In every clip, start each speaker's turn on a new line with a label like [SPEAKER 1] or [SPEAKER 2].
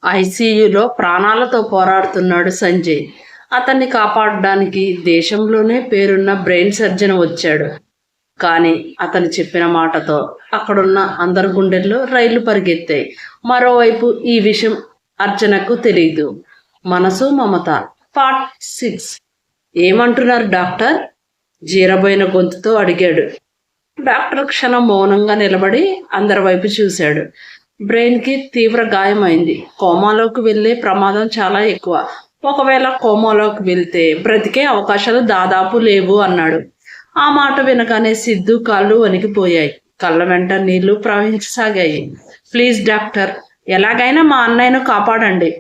[SPEAKER 1] ఐసీయూలో ప్రాణాలతో పోరాడుతున్నాడు సంజయ్. అతన్ని కాపాడడానికి దేశంలోనే పేరున్న బ్రెయిన్ సర్జన్ వచ్చాడు. కానీ అతను చెప్పిన మాటతో అక్కడున్న అందరి గుండెల్లో రైళ్లు పరిగెత్తాయి. మరోవైపు ఈ విషయం అర్చనకు తెలీదు. మనసు మమత పార్ట్ 6. ఏమంటున్నారు డాక్టర్? జీరబోయిన గొంతుతో అడిగాడు. డాక్టర్ క్షణం మౌనంగా నిలబడి అందరి వైపు చూశాడు. బ్రెయిన్కి తీవ్ర గాయమైంది. కోమాలోకి వెళ్ళే ప్రమాదం చాలా ఎక్కువ. ఒకవేళ కోమాలోకి వెళ్తే బ్రతికే అవకాశాలు దాదాపు లేవు అన్నాడు. ఆ మాట వినగానే సిద్ధు కాళ్ళు వణికిపోయాయి. కళ్ళ వెంట నీళ్లు ప్రవహించసాగాయి. ప్లీజ్ డాక్టర్, ఎలాగైనా మా అన్నయ్యను కాపాడండి.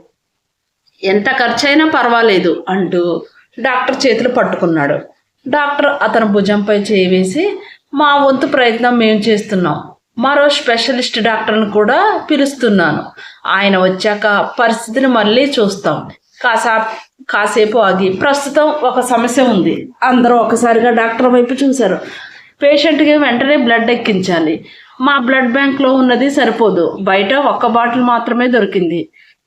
[SPEAKER 1] ఎంత ఖర్చైనా పర్వాలేదు అంటూ డాక్టర్ చేతులు పట్టుకున్నాడు. డాక్టర్ అతని భుజంపై చేయి వేసి, మా వంతు ప్రయత్నం మేము చేస్తున్నాం. మరో స్పెషలిస్ట్ డాక్టర్ని కూడా పిలుస్తున్నాను. ఆయన వచ్చాక పరిస్థితిని మళ్ళీ చూస్తాం. కాసేపు ఆగి, ప్రస్తుతం ఒక సమస్య ఉంది. అందరూ ఒకసారిగా డాక్టర్ వైపు చూశారు. పేషెంట్కి వెంటనే బ్లడ్ ఎక్కించాలి. మా బ్లడ్ బ్యాంక్లో ఉన్నది సరిపోదు. బయట ఒక్క బాటిల్ మాత్రమే దొరికింది.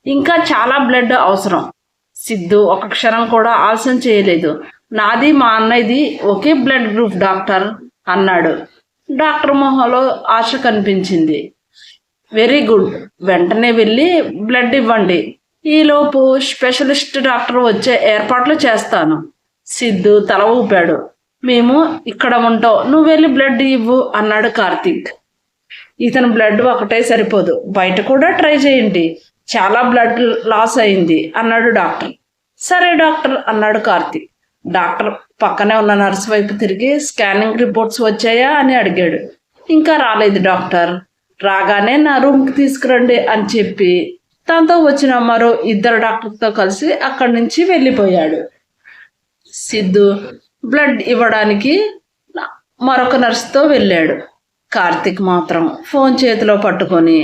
[SPEAKER 1] ఇంకా చాలా బ్లడ్ అవసరం. సిద్ధు ఒక క్షణం కూడా ఆలస్యం చేయలేదు. నాది మా అన్నయ్యది ఒకే బ్లడ్ గ్రూప్ డాక్టర్ అన్నాడు. డాక్టర్ మొహంలో ఆశ కనిపించింది. వెరీ గుడ్, వెంటనే వెళ్ళి బ్లడ్ ఇవ్వండి. ఈలోపు స్పెషలిస్ట్ డాక్టర్ వచ్చే ఏర్పాట్లు చేస్తాను. సిద్ధు తల ఊపాడు. మేము ఇక్కడ ఉంటాం, నువ్వు వెళ్ళి బ్లడ్ ఇవ్వు అన్నాడు కార్తీక్. ఇతని బ్లడ్ ఒకటే సరిపోదు, బయట కూడా ట్రై చేయండి. చాలా బ్లడ్ లాస్ అయింది అన్నాడు డాక్టర్. సరే డాక్టర్ అన్నాడు కార్తీక్. డాక్టర్ పక్కనే ఉన్న నర్సు వైపు తిరిగి, స్కానింగ్ రిపోర్ట్స్ వచ్చాయా అని అడిగాడు. ఇంకా రాలేదు డాక్టర్. రాగానే నా రూమ్కి తీసుకురండి అని చెప్పి తనతో వచ్చిన మరో ఇద్దరు డాక్టర్తో కలిసి అక్కడి నుంచి వెళ్ళిపోయాడు. సిద్ధు బ్లడ్ ఇవ్వడానికి మరొక నర్సుతో వెళ్ళాడు. కార్తీక్ మాత్రం ఫోన్ చేతిలో పట్టుకొని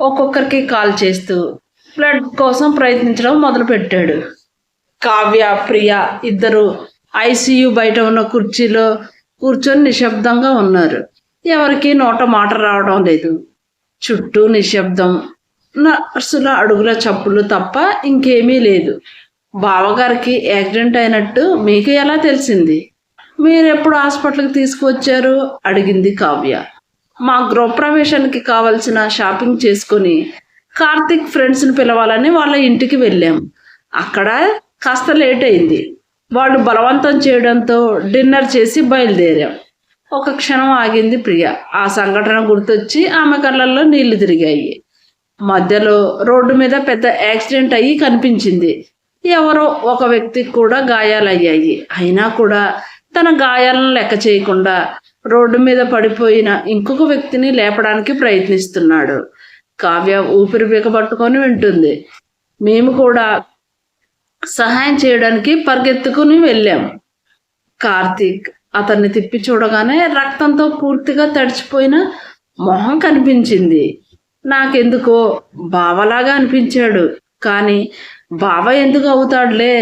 [SPEAKER 1] ఒక్కొక్కరికి కాల్ చేస్తూ బ్లడ్ కోసం ప్రయత్నించడం మొదలుపెట్టాడు. కావ్య, ప్రియ ఇద్దరు ఐసీయూ బయట ఉన్న కుర్చీలో కూర్చొని నిశ్శబ్దంగా ఉన్నారు. ఎవరికి నోట మాట రావడం లేదు. చుట్టూ నిశ్శబ్దం, నర్సుల అడుగుల చప్పులు తప్ప ఇంకేమీ లేదు. బావగారికి యాక్సిడెంట్ అయినట్టు మీకు ఎలా తెలిసింది? మీరెప్పుడు హాస్పిటల్కి తీసుకువచ్చారు అడిగింది కావ్య. మా గృహప్రవేశానికి కావలసిన షాపింగ్ చేసుకొని కార్తీక్ ఫ్రెండ్స్ని పిలవాలని వాళ్ళ ఇంటికి వెళ్ళాం. అక్కడ కాస్త లేట్ అయింది. వాళ్ళు బలవంతం చేయడంతో డిన్నర్ చేసి బయలుదేరాం. ఒక క్షణం ఆగింది ప్రియ. ఆ సంఘటన గుర్తొచ్చి ఆమె కళ్ళల్లో నీళ్లు తిరిగాయి. మధ్యలో రోడ్డు మీద పెద్ద యాక్సిడెంట్ అయ్యి కనిపించింది. ఎవరో ఒక వ్యక్తికి కూడా గాయాలయ్యాయి. అయినా కూడా తన గాయాలను లెక్క చేయకుండా రోడ్డు మీద పడిపోయిన ఇంకొక వ్యక్తిని లేపడానికి ప్రయత్నిస్తున్నాడు. కావ్య ఊపిరి బిగపట్టుకొని వింటుంది. మేము కూడా సహాయం చేయడానికి పరిగెత్తుకుని వెళ్ళాం. కార్తీక్ అతన్ని తిప్పి చూడగానే రక్తంతో పూర్తిగా తడిచిపోయిన మొహం కనిపించింది. నాకెందుకో బావలాగా అనిపించాడు. కానీ బావ ఎందుకు అవుతాడులే,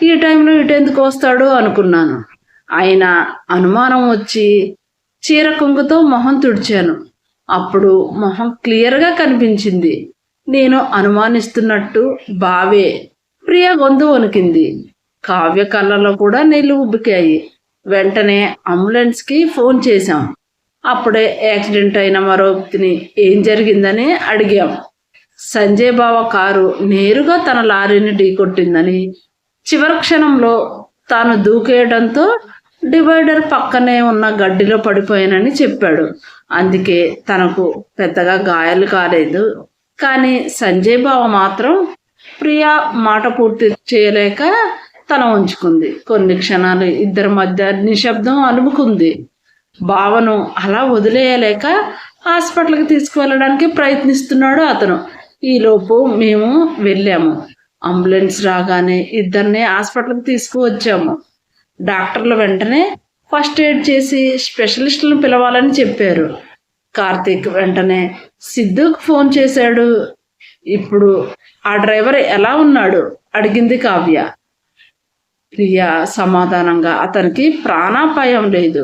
[SPEAKER 1] ఈ టైంలో ఇటెందుకు వస్తాడు అనుకున్నాను. అయినా అనుమానం వచ్చి చీర కొంగుతో మొహం తుడిచాను. అప్పుడు మొహం క్లియర్గా కనిపించింది. నేను అనుమానిస్తున్నట్టు బావే. ప్రియ గొంతు వణికింది. కావ్య కళ్ళలో కూడా నీళ్లు ఉబ్బికాయి. వెంటనే అంబులెన్స్కి ఫోన్ చేశాం. అప్పుడే యాక్సిడెంట్ అయిన మరో వ్యక్తిని ఏం జరిగిందని అడిగాం. సంజయ్ బావ కారు నేరుగా తన లారీని ఢీకొట్టిందని, చివరి క్షణంలో తాను దూకేయడంతో డివైడర్ పక్కనే ఉన్న గడ్డిలో పడిపోయానని చెప్పాడు. అందుకే తనకు పెద్దగా గాయాలు కాలేదు. కానీ సంజయ్ బావ మాత్రం ప్రియా మాట పూర్తి చేయలేక తల ఉంచుకుంది. కొన్ని క్షణాలు ఇద్దరి మధ్య నిశ్శబ్దం అలుముకుంది. బావను అలా వదిలేయలేక హాస్పిటల్కి తీసుకువెళ్ళడానికి ప్రయత్నిస్తున్నాడు అతను. ఈలోపు మేము వెళ్ళాము. అంబులెన్స్ రాగానే ఇద్దరిని హాస్పిటల్కి తీసుకువచ్చాము. డాక్టర్లు వెంటనే ఫస్ట్ ఎయిడ్ చేసి స్పెషలిస్టులను పిలవాలని చెప్పారు. కార్తీక్ వెంటనే సిద్ధుకు ఫోన్ చేశాడు. ఇప్పుడు ఆ డ్రైవర్ ఎలా ఉన్నాడు అడిగింది కావ్య. ప్రియా సమాధానంగా, అతనికి ప్రాణాపాయం లేదు,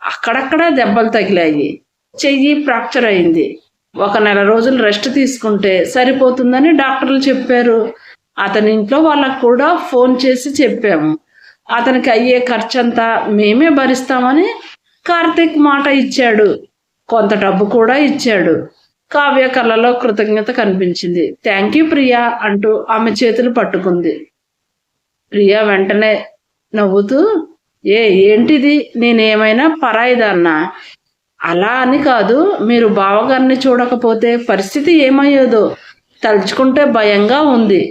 [SPEAKER 1] అక్కడక్కడ దెబ్బలు తగిలాయి, చెయ్యి ఫ్రాక్చర్ అయింది, ఒక నెల రోజులు రెస్ట్ తీసుకుంటే సరిపోతుందని డాక్టర్లు చెప్పారు. అతని ఇంట్లో వాళ్ళకు కూడా ఫోన్ చేసి చెప్పాము. అతనికి అయ్యే ఖర్చంతా మేమే భరిస్తామని కార్తీక్ మాట ఇచ్చాడు. కొంత డబ్బు కూడా ఇచ్చాడు. కావ్య కళ్ళలో కృతజ్ఞత కనిపించింది. థ్యాంక్ యూ ప్రియా అంటూ ఆమె చేతులు పట్టుకుంది. ప్రియా వెంటనే నవ్వుతూ, ఏంటిది, నేనేమైనా పరాయిదాన్నా? అలా అని కాదు, మీరు బావగారిని చూడకపోతే పరిస్థితి ఏమయ్యేదో తలుచుకుంటే భయంగా ఉంది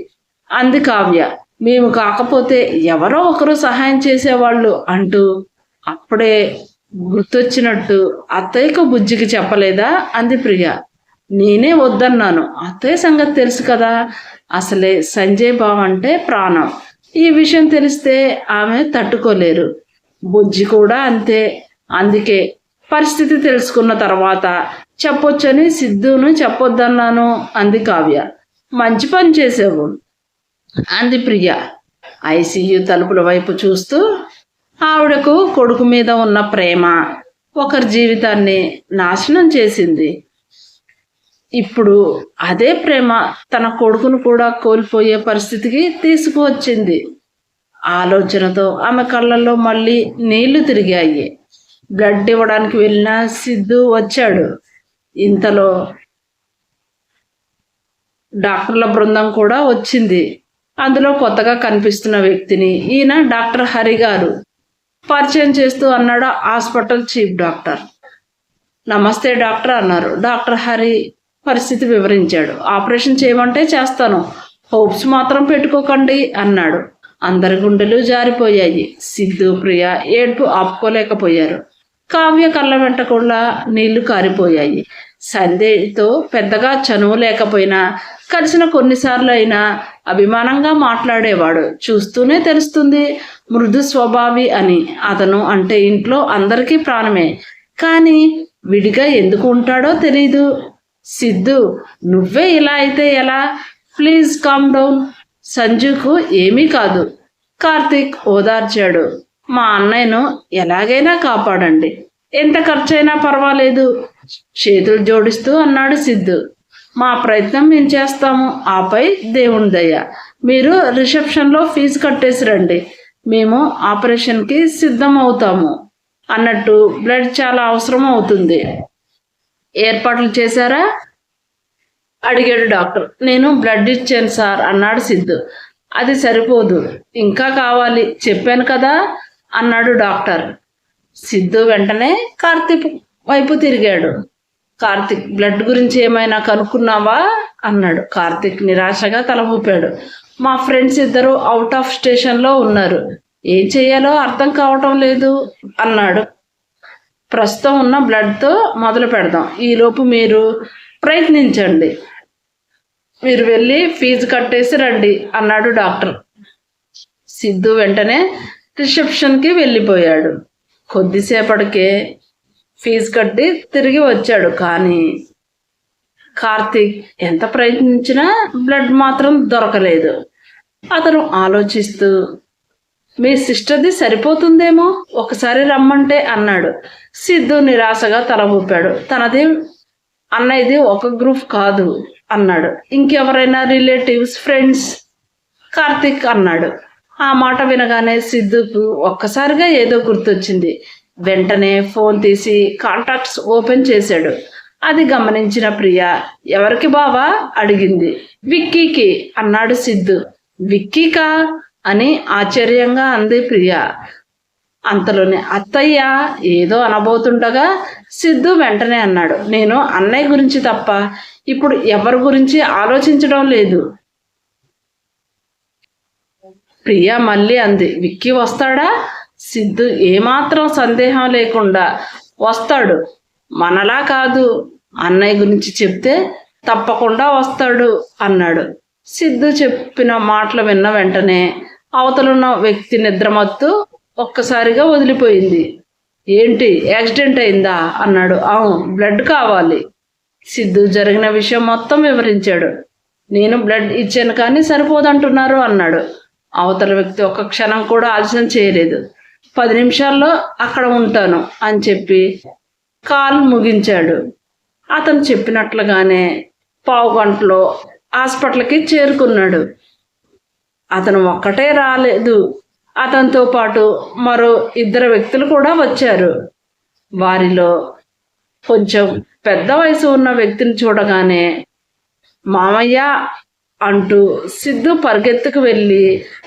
[SPEAKER 1] అంది కావ్య. మేము కాకపోతే ఎవరో ఒకరు సహాయం చేసేవాళ్ళు అంటూ అప్పుడే గుర్తొచ్చినట్టు అత్తయ్యకు బుజ్జికి చెప్పలేదా అంది ప్రియ. నేనే వద్దన్నాను, అత్తయ్య సంగతి తెలుసు కదా. అసలే సంజయ్ బావ అంటే ప్రాణం. ఈ విషయం తెలిస్తే ఆమె తట్టుకోలేరు. బుజ్జి కూడా అంతే. అందుకే పరిస్థితి తెలుసుకున్న తర్వాత చెప్పొచ్చని సిద్ధును చెప్పొద్దన్నాను అంది కావ్య. మంచి పని చేసావు అంది ప్రియ ఐసీయూ తలుపుల వైపు చూస్తూ. ఆవిడకు కొడుకు మీద ఉన్న ప్రేమ ఒకరి జీవితాన్ని నాశనం చేసింది. ఇప్పుడు అదే ప్రేమ తన కొడుకును కూడా కోల్పోయే పరిస్థితికి తీసుకువచ్చింది. ఆలోచనతో ఆమె కళ్ళల్లో మళ్ళీ నీళ్లు తిరిగాయి. బ్లడ్ ఇవ్వడానికి వెళ్ళిన సిద్ధు వచ్చాడు. ఇంతలో డాక్టర్ల బృందం కూడా వచ్చింది. అందులో కొత్తగా కనిపిస్తున్న వ్యక్తిని ఈయన డాక్టర్ హరి గారు పరిచయం చేస్తూ అన్నాడు హాస్పిటల్ చీఫ్ డాక్టర్. నమస్తే డాక్టర్ అన్నారు. డాక్టర్ హరి పరిస్థితి వివరించాడు. ఆపరేషన్ చేయమంటే చేస్తాను, హోప్స్ మాత్రం పెట్టుకోకండి అన్నాడు. అందరి గుండెలు జారిపోయాయి. సిద్ధు, ప్రియ ఏడుపు ఆపుకోలేకపోయారు. కావ్య కళ్ళ వెంట కూడా నీళ్లు కారిపోయాయి. సంధ్యతో పెద్దగా చనువు లేకపోయినా కలిసిన కొన్నిసార్లు అయినా అభిమానంగా మాట్లాడేవాడు. చూస్తూనే తెలుస్తుంది మృదు స్వభావి అని. అతను అంటే ఇంట్లో అందరికీ ప్రాణమే, కానీ విడిగా ఎందుకు ఉంటాడో తెలీదు. సిద్ధు, నువ్వే ఇలా అయితే ఎలా? Please calm down. సంజుకు ఏమీ కాదు. కార్తీక్ ఓదార్చాడు. మా అన్నయ్యను ఎలాగైనా కాపాడండి, ఎంత ఖర్చైనా పర్వాలేదు చేతులు జోడిస్తూ అన్నాడు సిద్ధు. మా ప్రయత్నం మేము చేస్తాము, ఆపై దేవుని దయ. మీరు రిసెప్షన్లో ఫీజు కట్టేసి రండి, మేము ఆపరేషన్కి సిద్ధం అవుతాము. అన్నట్టు బ్లడ్ చాలా అవసరం అవుతుంది, ఏర్పాట్లు చేశారా అడిగాడు డాక్టర్. నేను బ్లడ్ ఇచ్చాను సార్ అన్నాడు సిద్ధు. అది సరిపోదు, ఇంకా కావాలి, చెప్పాను కదా అన్నాడు డాక్టర్. సిద్ధు వెంటనే కార్తీక్ వైపు తిరిగాడు. కార్తీక్, బ్లడ్ గురించి ఏమైనా కనుక్కున్నావా అన్నాడు. కార్తీక్ నిరాశగా తల ఊపాడు. మా ఫ్రెండ్స్ ఇద్దరు అవుట్ ఆఫ్ స్టేషన్లో ఉన్నారు, ఏం చెయ్యాలో అర్థం కావటం లేదు అన్నాడు. ప్రస్తుతం ఉన్న బ్లడ్తో మొదలు పెడదాం, ఈలోపు మీరు ప్రయత్నించండి, మీరు వెళ్ళి ఫీజు కట్టేసి రండి అన్నాడు డాక్టర్. సిద్ధు వెంటనే రిసెప్షన్కి వెళ్ళిపోయాడు. కొద్దిసేపటికే ఫీజు కట్టి తిరిగి వచ్చాడు. కానీ కార్తీక్ ఎంత ప్రయత్నించినా బ్లడ్ మాత్రం దొరకలేదు. అతను ఆలోచిస్తూ, మీ సిస్టర్ది సరిపోతుందేమో, ఒకసారి రమ్మంటే అన్నాడు. సిద్ధు నిరాశగా తల ఊపాడు. తనది అన్నయ్యది ఒక గ్రూప్ కాదు అన్నాడు. ఇంకెవరైనా రిలేటివ్స్, ఫ్రెండ్స్? కార్తీక్ అన్నాడు. ఆ మాట వినగానే సిద్ధుకు ఒక్కసారిగా ఏదో గుర్తొచ్చింది. వెంటనే ఫోన్ తీసి కాంటాక్ట్స్ ఓపెన్ చేశాడు. అది గమనించిన ప్రియ, ఎవరికి బావా అడిగింది. విక్కీకి అన్నాడు సిద్ధు. విక్కీకా అని ఆశ్చర్యంగా అంది ప్రియ. అంతలోనే అత్తయ్య ఏదో అనబోతుండగా సిద్ధు వెంటనే అన్నాడు, నేను అన్నయ్య గురించి తప్ప ఇప్పుడు ఎవరి గురించి ఆలోచించడం లేదు. ప్రియ మళ్ళీ అంది, విక్కీ వస్తాడా? సిద్ధు ఏమాత్రం సందేహం లేకుండా, వస్తాడు, మనలా కాదు, అన్నయ్య గురించి చెప్తే తప్పకుండా వస్తాడు అన్నాడు. సిద్ధు చెప్పిన మాటలు విన్న వెంటనే అవతలున్న వ్యక్తి నిద్రమత్తు ఒక్కసారిగా వదిలిపోయింది. ఏంటి, యాక్సిడెంట్ అయిందా అన్నాడు. అవును, బ్లడ్ కావాలి. సిద్ధు జరిగిన విషయం మొత్తం వివరించాడు. నేను బ్లడ్ ఇచ్చాను కానీ సరిపోదంటున్నారు అన్నాడు. అవతల వ్యక్తి ఒక్క క్షణం కూడా ఆలస్యం చేయలేదు. 10 నిమిషాల్లో అక్కడ ఉంటాను అని చెప్పి కాల్ ముగించాడు. అతను చెప్పినట్లుగానే పావు గంటలో హాస్పిటల్కి చేరుకున్నాడు. అతను ఒక్కటే రాలేదు, అతనితో పాటు మరో 2 వ్యక్తులు కూడా వచ్చారు. వారిలో కొంచెం పెద్ద వయసు ఉన్న వ్యక్తిని చూడగానే మామయ్య అంటూ సిద్ధు పరిగెత్తుకు వెళ్ళి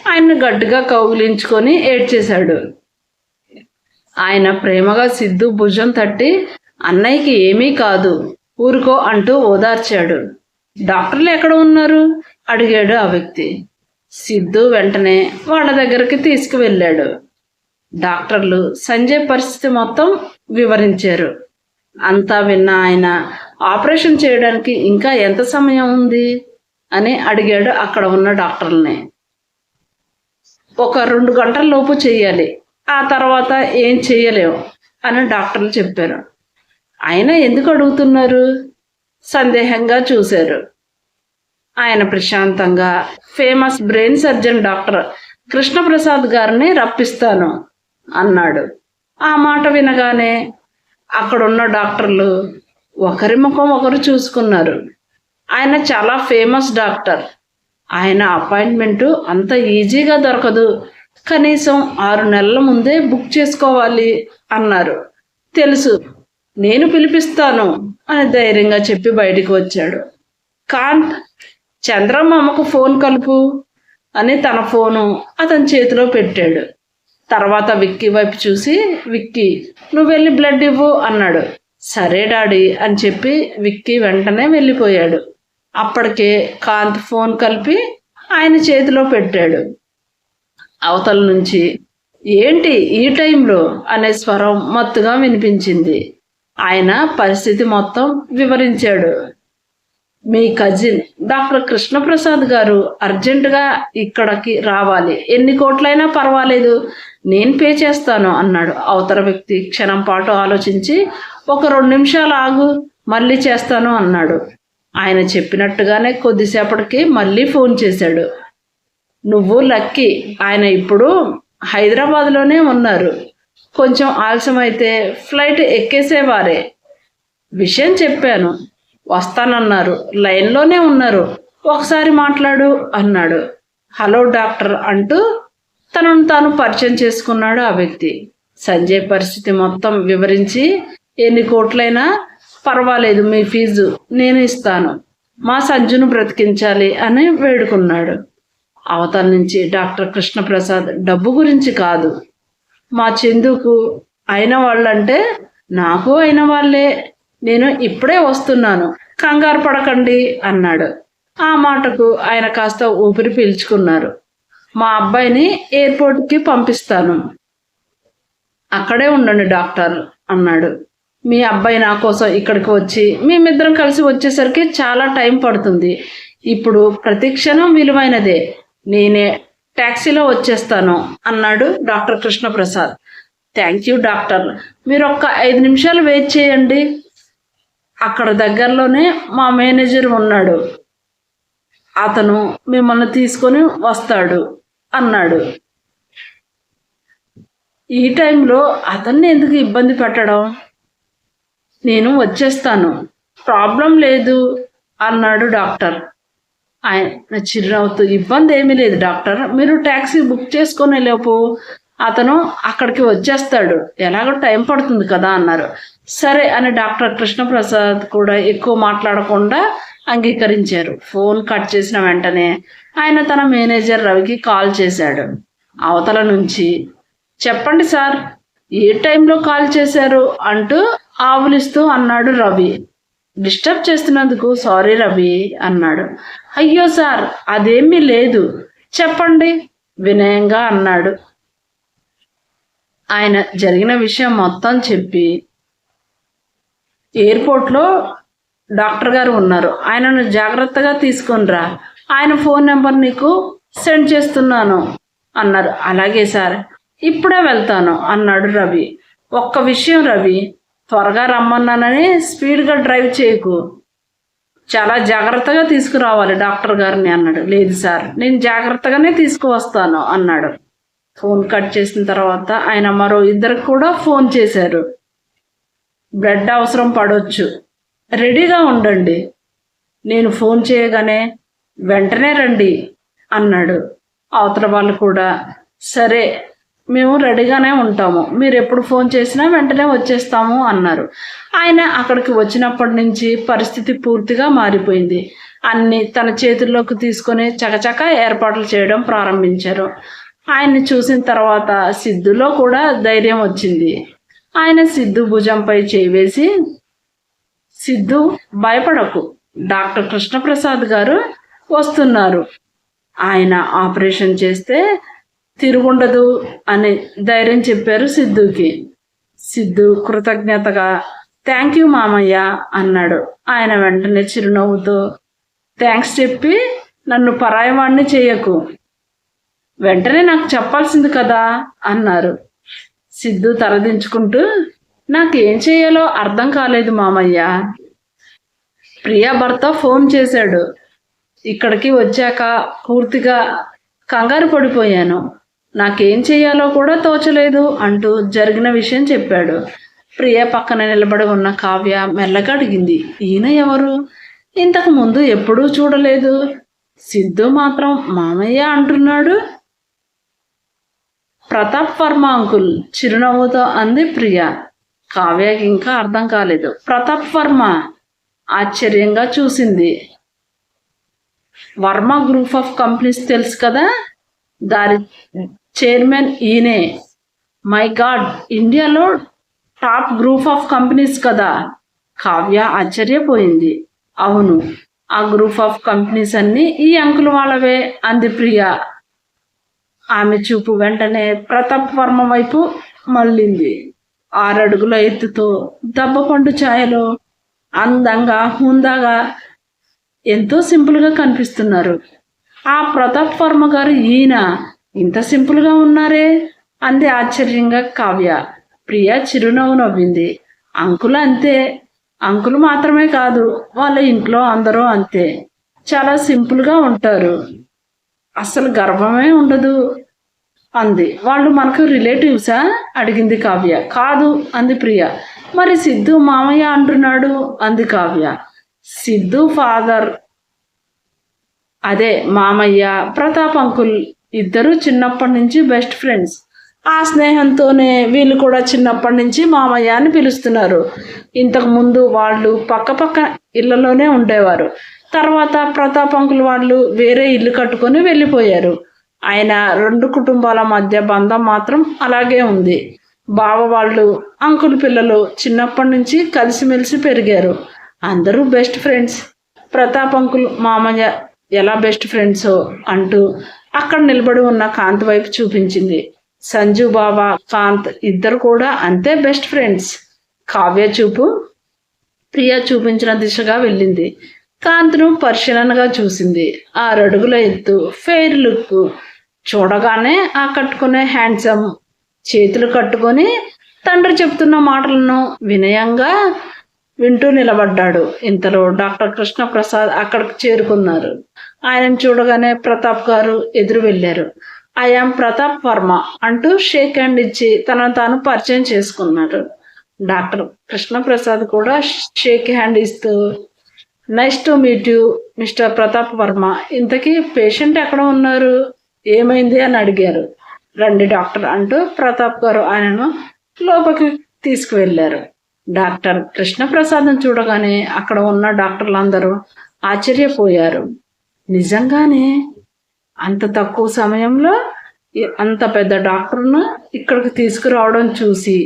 [SPEAKER 1] ఆయన్ని గట్టిగా కౌగిలించుకొని ఏడ్చేశాడు. ఆయన ప్రేమగా సిద్ధు భుజం తట్టి అన్నయ్యకి ఏమీ కాదు, ఊరుకో అంటూ ఓదార్చాడు. డాక్టర్లు ఎక్కడ ఉన్నారు అడిగాడు ఆ వ్యక్తి. సిద్ధు వెంటనే వాళ్ళ దగ్గరికి తీసుకువెళ్ళాడు. డాక్టర్లు సంజయ్ పరిస్థితి మొత్తం వివరించారు. అంతా విన్న ఆయన ఆపరేషన్ చేయడానికి ఇంకా ఎంత సమయం ఉంది అని అడిగాడు అక్కడ ఉన్న డాక్టర్లని. ఒక 2 గంటల లోపు చెయ్యాలి, ఆ తర్వాత ఏం చెయ్యలేము అని డాక్టర్లు చెప్పారు. ఆయన ఎందుకు అడుగుతున్నారు సందేహంగా చూశారు. ఆయన ప్రశాంతంగా famous brain surgeon doctor Krishnaprasad గారిని రప్పిస్తాను అన్నాడు. ఆ మాట వినగానే అక్కడున్న డాక్టర్లు ఒకరి ముఖం ఒకరు చూసుకున్నారు. ఆయన చాలా ఫేమస్ డాక్టర్, ఆయన అపాయింట్మెంటు అంత ఈజీగా దొరకదు, కనీసం 6 నెలల ముందే బుక్ చేసుకోవాలి అన్నారు. తెలుసు, నేను పిలిపిస్తాను అని ధైర్యంగా చెప్పి బయటికి వచ్చాడు. కాంత్, చంద్రమ్మకు ఫోన్ కలుపు అని తన ఫోను అతని చేతిలో పెట్టాడు. తర్వాత విక్కీ వైపు చూసి, విక్కీ నువ్వు వెళ్ళి బ్లడ్ ఇవ్వు అన్నాడు. సరే డాడీ అని చెప్పి విక్కీ వెంటనే వెళ్ళిపోయాడు. అప్పటికే కాంత్ ఫోన్ కలిపి ఆయన చేతిలో పెట్టాడు. అవతల నుంచి ఏంటి ఈ టైంలో అనే స్వరం మత్తుగా వినిపించింది. ఆయన పరిస్థితి మొత్తం వివరించాడు. మీ కజిన్ డాక్టర్ కృష్ణప్రసాద్ గారు అర్జెంటుగా ఇక్కడికి రావాలి, ఎన్ని కోట్లైనా పర్వాలేదు, నేను పే చేస్తాను అన్నాడు. అవతల వ్యక్తి క్షణం పాటు ఆలోచించి ఒక 2 నిమిషాలు ఆగు, మళ్ళీ చేస్తాను అన్నాడు. ఆయన చెప్పినట్టుగానే కొద్దిసేపటికి మళ్ళీ ఫోన్ చేశాడు. నువ్వు లక్కీ, ఆయన ఇప్పుడు హైదరాబాద్లోనే ఉన్నారు, కొంచెం ఆలస్యమైతే ఫ్లైట్ ఎక్కేసేవారే. విషయం చెప్పాను, వస్తానన్నారు, లైన్లోనే ఉన్నారు, ఒకసారి మాట్లాడు అన్నాడు. హలో డాక్టర్ అంటూ తనను తాను పరిచయం చేసుకున్నాడు ఆ వ్యక్తి. సంజయ్ పరిస్థితి మొత్తం వివరించి ఎన్ని కోట్లైనా పర్వాలేదు, మీ ఫీజు నేను ఇస్తాను, మా సంజును బ్రతికించాలి అని వేడుకున్నాడు. అవతల నుంచి డాక్టర్ కృష్ణప్రసాద్ డబ్బు గురించి కాదు, మా చందుకు అయిన వాళ్ళంటే నాకు అయిన వాళ్ళే, నేను ఇప్పుడే వస్తున్నాను, కంగారు పడకండి అన్నాడు. ఆ మాటకు ఆయన కాస్త ఊపిరి పీల్చుకున్నారు. మా అబ్బాయిని ఎయిర్పోర్ట్కి పంపిస్తాను, అక్కడే ఉండండి డాక్టర్ అన్నాడు. మీ అబ్బాయి నా కోసం ఇక్కడికి వచ్చి మేమిద్దరం కలిసి వచ్చేసరికి చాలా టైం పడుతుంది, ఇప్పుడు ప్రతి క్షణం విలువైనదే, నేనే ట్యాక్సీలో వచ్చేస్తాను అన్నాడు doctor Krishnaprasad. Thank you doctor, మీరు ఒక్క 5 నిమిషాలు వెయిట్ చేయండి, అక్కడ దగ్గరలోనే మా మేనేజర్ ఉన్నాడు, అతను మిమ్మల్ని తీసుకొని వస్తాడు అన్నాడు. ఈ టైంలో అతన్ని ఎందుకు ఇబ్బంది పెట్టడం, నేను వచ్చేస్తాను, ప్రాబ్లం లేదు అన్నాడు డాక్టర్. ఆయన చిరునవ్వుతూ ఇబ్బంది ఏమీ లేదు డాక్టర్, మీరు ట్యాక్సీ బుక్ చేసుకొని లేపు అతను అక్కడికి వచ్చేస్తాడు, ఎలాగో టైం పడుతుంది కదా అన్నారు. సరే అని డాక్టర్ కృష్ణప్రసాద్ కూడా ఎక్కువ మాట్లాడకుండా అంగీకరించారు. ఫోన్ కట్ చేసిన వెంటనే ఆయన తన మేనేజర్ రవికి కాల్ చేశాడు. అవతల నుంచి చెప్పండి సార్, ఏ టైంలో కాల్ చేశారు అంటూ ఆవులిస్తూ అన్నాడు రవి. డిస్టర్బ్ చేస్తున్నందుకు సారీ రవి అన్నాడు. అయ్యో సార్, అదేమీ లేదు, చెప్పండి వినయంగా అన్నాడు. ఆయన జరిగిన విషయం మొత్తం చెప్పి, ఎయిర్పోర్ట్లో డాక్టర్ గారు ఉన్నారు, ఆయనను జాగ్రత్తగా తీసుకొనిరా, ఆయన ఫోన్ నెంబర్ నీకు సెండ్ చేస్తున్నాను అన్నారు. అలాగే సార్, ఇప్పుడే వెళ్తాను అన్నాడు రవి. ఒక్క విషయం రవి, త్వరగా రమ్మన్నానని స్పీడ్గా డ్రైవ్ చేయకు, చాలా జాగ్రత్తగా తీసుకురావాలి డాక్టర్ గారిని అన్నాడు. లేదు సార్, నేను జాగ్రత్తగానే తీసుకువస్తాను అన్నాడు. ఫోన్ కట్ చేసిన తర్వాత ఆయన మరో 2 కూడా ఫోన్ చేశారు. బ్లడ్ అవసరం పడవచ్చు, రెడీగా ఉండండి, నేను ఫోన్ చేయగానే వెంటనే రండి అన్నాడు. అవతల వాళ్ళు కూడా సరే మేము రెడీగానే ఉంటాము, మీరు ఎప్పుడు ఫోన్ చేసినా వెంటనే వచ్చేస్తాము అన్నారు. ఆయన అక్కడికి వచ్చినప్పటి నుంచి పరిస్థితి పూర్తిగా మారిపోయింది. అన్ని తన చేతుల్లోకి తీసుకొని చకచక ఏర్పాట్లు చేయడం ప్రారంభించారు. ఆయన్ని చూసిన తర్వాత సిద్ధులో కూడా ధైర్యం వచ్చింది. ఆయన సిద్ధు భుజంపై చేయి వేసి, సిద్ధు భయపడకు, డాక్టర్ కృష్ణప్రసాద్ గారు వస్తున్నారు, ఆయన ఆపరేషన్ చేస్తే తిరుగుండదు అని ధైర్యం చెప్పారు సిద్ధుకి. సిద్ధు కృతజ్ఞతగా థ్యాంక్ యూ మామయ్య అన్నాడు. ఆయన వెంటనే చిరునవ్వుతో థ్యాంక్స్ చెప్పి నన్ను పరాయవాణ్ణి చేయకు, వెంటనే నాకు చెప్పాల్సింది కదా అన్నారు. సిద్ధు తలదించుకుంటూ నాకేం చేయాలో అర్థం కాలేదు మామయ్య, ప్రియా భర్త ఫోన్ చేశాడు, ఇక్కడికి వచ్చాక పూర్తిగా కంగారు పడిపోయాను, నాకేం చేయాలో కూడా తోచలేదు అంటూ జరిగిన విషయం చెప్పాడు. ప్రియ పక్కన నిలబడి ఉన్న కావ్య మెల్లగా అడిగింది, ఈయన ఎవరు? ఇంతకు ముందు ఎప్పుడూ చూడలేదు, సిద్ధు మాత్రం మామయ్య అంటున్నాడు. ప్రతాప్ వర్మ అంకుల్, చిరునవ్వుతో అంది ప్రియ. కావ్యకి ఇంకా అర్థం కాలేదు. ప్రతాప్ వర్మ? ఆశ్చర్యంగా చూసింది. వర్మ గ్రూప్ ఆఫ్ కంపెనీస్ తెలుసు కదా, దాని చైర్మన్ ఈయనే. మై గాడ్, ఇండియాలో టాప్ గ్రూప్ ఆఫ్ కంపెనీస్ కదా. కావ్య ఆశ్చర్యపోయింది. అవును, ఆ గ్రూప్ ఆఫ్ కంపెనీస్ అన్నీ ఈ అంకుల్ వాళ్ళవే అంది ప్రియ. ఆమె చూపు వెంటనే ప్రతాప్ వర్మ వైపు మళ్ళింది. 6 అడుగుల ఎత్తుతో దబ్బపండు ఛాయలో అందంగా హుందాగా ఎంతో సింపుల్గా కనిపిస్తున్నారు. ఆ ప్రతాప్ వర్మ గారు ఈయన? ఇంత సింపుల్గా ఉన్నారే అంది ఆశ్చర్యంగా కావ్య. ప్రియ చిరునవ్వు నవ్వింది. అంకుల్ అంతే, అంకుల్ మాత్రమే కాదు, వాళ్ళ ఇంట్లో అందరూ అంతే, చాలా సింపుల్గా ఉంటారు, అసలు గర్వమే ఉండదు అంది. వాళ్ళు మనకు రిలేటివ్సా అడిగింది కావ్య. కాదు అంది ప్రియ. మరి సిద్ధు మామయ్య అంటున్నాడు అంది కావ్య. సిద్ధు ఫాదర్, అదే మామయ్య, ప్రతాప్ అంకుల్ ఇద్దరు చిన్నప్పటి నుంచి బెస్ట్ ఫ్రెండ్స్. ఆ స్నేహంతోనే వీళ్ళు కూడా చిన్నప్పటి నుంచి మామయ్య అని పిలుస్తున్నారు. ఇంతకు ముందు వాళ్ళు పక్క పక్క ఇళ్లలోనే ఉండేవారు. తర్వాత ప్రతాప్ అంకుల్ వాళ్ళు వేరే ఇల్లు కట్టుకొని వెళ్ళిపోయారు. ఆయన 2 కుటుంబాల మధ్య బంధం మాత్రం అలాగే ఉంది. బావ వాళ్ళు అంకుల్ పిల్లలు చిన్నప్పటి నుంచి కలిసిమెలిసి పెరిగారు. అందరూ బెస్ట్ ఫ్రెండ్స్. ప్రతాప్ అంకుల్ మామయ్య ఎలా బెస్ట్ ఫ్రెండ్సో అంటూ అక్కడ నిలబడి ఉన్న కాంత్ వైపు చూపించింది. సంజు బావ, కాంత్ ఇద్దరు కూడా అంతే బెస్ట్ ఫ్రెండ్స్. కావ్య చూపు ప్రియ చూపించిన దిశగా వెళ్ళింది. కాంత్ను పరిశీలనగా చూసింది. 6 అడుగుల ఎత్తు, ఫెయిర్ లుక్, చూడగానే ఆకట్టుకునే హ్యాండ్సమ్, చేతులు కట్టుకొని తండ్రి చెప్తున్న మాటలను వినయంగా వింటూ నిలబడ్డాడు. ఇంతలో డాక్టర్ కృష్ణప్రసాద్ అక్కడికి చేరుకున్నారు. ఆయనను చూడగానే ప్రతాప్ గారు ఎదురు వెళ్ళారు. ఐఆమ్ ప్రతాప్ వర్మ అంటూ షేక్ హ్యాండ్ ఇచ్చి తనను తాను పరిచయం చేసుకున్నాడు. డాక్టర్ కృష్ణప్రసాద్ కూడా షేక్ హ్యాండ్ ఇస్తూ nice to meet you mister Pratap Varma, ఇంతకీ పేషెంట్ ఎక్కడ ఉన్నారు, ఏమైంది అని అడిగారు. రండి డాక్టర్ అంటూ ప్రతాప్ గారు ఆయనను లోపలికి తీసుకువెళ్ళారు. డాక్టర్ కృష్ణప్రసాద్ను చూడగానే అక్కడ ఉన్న డాక్టర్లందరూ ఆశ్చర్యపోయారు. నిజంగానే అంత తక్కువ సమయంలో అంత పెద్ద డాక్టర్ను ఇక్కడికి తీసుకురావడం చూసి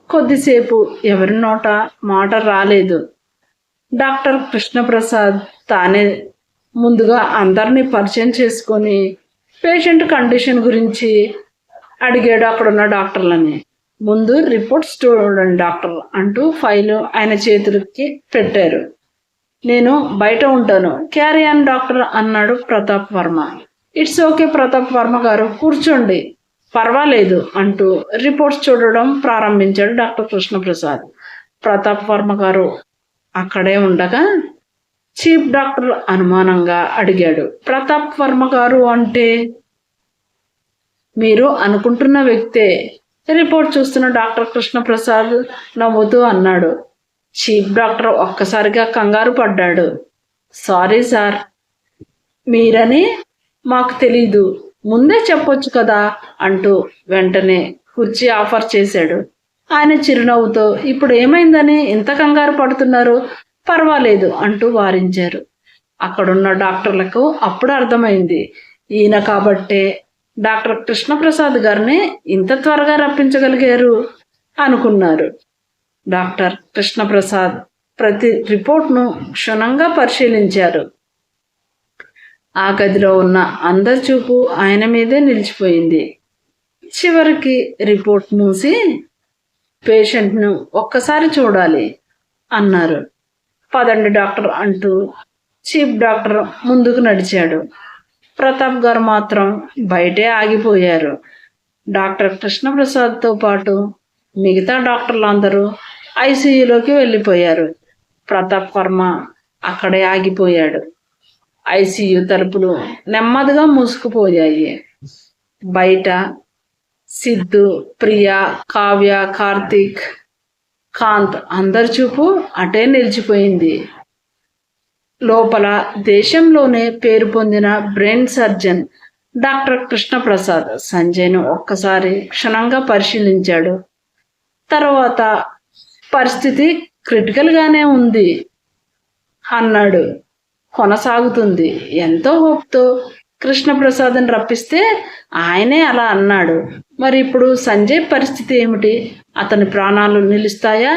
[SPEAKER 1] కొద్దిసేపు ఎవరి నోట మాట రాలేదు. డాక్టర్ కృష్ణప్రసాద్ తానే ముందుగా అందరినీ పరిచయం చేసుకొని పేషెంట్ కండిషన్ గురించి అడిగాడు అక్కడున్న డాక్టర్లని. ముందు రిపోర్ట్స్ చూడండి డాక్టర్ అంటూ ఫైలు ఆయన చేతులకి పెట్టారు. నేను బయట ఉంటాను, క్యారీ ఆన్ డాక్టర్ అన్నాడు ప్రతాప్ వర్మ. ఇట్స్ ఓకే ప్రతాప్ వర్మ గారు, కూర్చోండి, పర్వాలేదు అంటూ రిపోర్ట్స్ చూడడం ప్రారంభించాడు డాక్టర్ కృష్ణప్రసాద్. ప్రతాప్ వర్మ గారు అక్కడే ఉండగా చీఫ్ డాక్టర్ అనుమానంగా అడిగాడు, ప్రతాప్ వర్మ గారు అంటే మీరు అనుకుంటున్న వ్యక్తే. రిపోర్ట్ చూస్తున్న డాక్టర్ కృష్ణప్రసాద్ నవ్వుతూ అన్నాడు, చీఫ్ డాక్టర్ ఒక్కసారిగా కంగారు పడ్డాడు. సారీ సార్, మీరని మాకు తెలీదు, ముందే చెప్పొచ్చు కదా అంటూ వెంటనే కుర్చీ ఆఫర్ చేశాడు. ఆయన చిరునవ్వుతో ఇప్పుడు ఏమైందని ఇంత కంగారు పడుతున్నారు, పర్వాలేదు అంటూ వారించారు. అక్కడున్న డాక్టర్లకు అప్పుడు అర్థమైంది, ఈయన కాబట్టే డాక్టర్ కృష్ణప్రసాద్ గారిని ఇంత త్వరగా రప్పించగలిగారు అనుకున్నారు. డాక్టర్ కృష్ణప్రసాద్ ప్రతి రిపోర్ట్ను క్షుణ్ణంగా పరిశీలించారు. ఆ గదిలో ఉన్న అందరి చూపు ఆయన మీదే నిలిచిపోయింది. చివరికి రిపోర్ట్ మూసి పేషెంట్ను ఒక్కసారి చూడాలి అన్నారు. పదండి డాక్టర్ అంటూ చీఫ్ డాక్టర్ ముందుకు నడిచాడు. ప్రతాప్ గారు మాత్రం బయటే ఆగిపోయారు. డాక్టర్ కృష్ణప్రసాద్తో పాటు మిగతా డాక్టర్లు అందరూ ఐసీయూలోకి వెళ్ళిపోయారు. ప్రతాప్ వర్మ అక్కడే ఆగిపోయాడు. ఐసీయూ తలుపులు నెమ్మదిగా మూసుకుపోయాయి. బయట సిద్ధు, ప్రియా, కావ్య, కార్తీక్, కాంత్ అందరి చూపు అటే నిలిచిపోయింది. లోపల దేశంలోనే పేరు పొందిన బ్రెయిన్ సర్జన్ డాక్టర్ కృష్ణప్రసాద్ సంజయ్ను ఒక్కసారి క్షుణ్ణంగా పరిశీలించాడు. తర్వాత పరిస్థితి క్రిటికల్గానే ఉంది అన్నాడు. కొనసాగుతుంది. ఎంతో హోప్తో కృష్ణప్రసాద్ని రప్పిస్తే ఆయనే అలా అన్నాడు. మరి ఇప్పుడు సంజయ్ పరిస్థితి ఏమిటి? అతని ప్రాణాలు నిలుస్తాయా?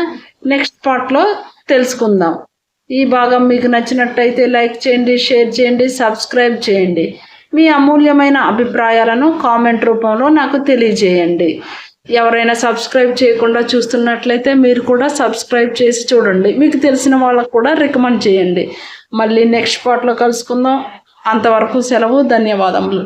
[SPEAKER 1] నెక్స్ట్ పార్ట్లో తెలుసుకుందాం. ఈ భాగం మీకు నచ్చినట్టయితే లైక్ చేయండి, షేర్ చేయండి, సబ్స్క్రైబ్ చేయండి. మీ అమూల్యమైన అభిప్రాయాలను కామెంట్ రూపంలో నాకు తెలియజేయండి. ఎవరైనా సబ్స్క్రైబ్ చేయకుండా చూస్తున్నట్లయితే మీరు కూడా సబ్స్క్రైబ్ చేసి చూడండి. మీకు తెలిసిన వాళ్ళకు కూడా రికమెండ్ చేయండి. మళ్ళీ నెక్స్ట్ పార్ట్లో కలుసుకుందాం. అంతవరకు సెలవు. ధన్యవాదములు.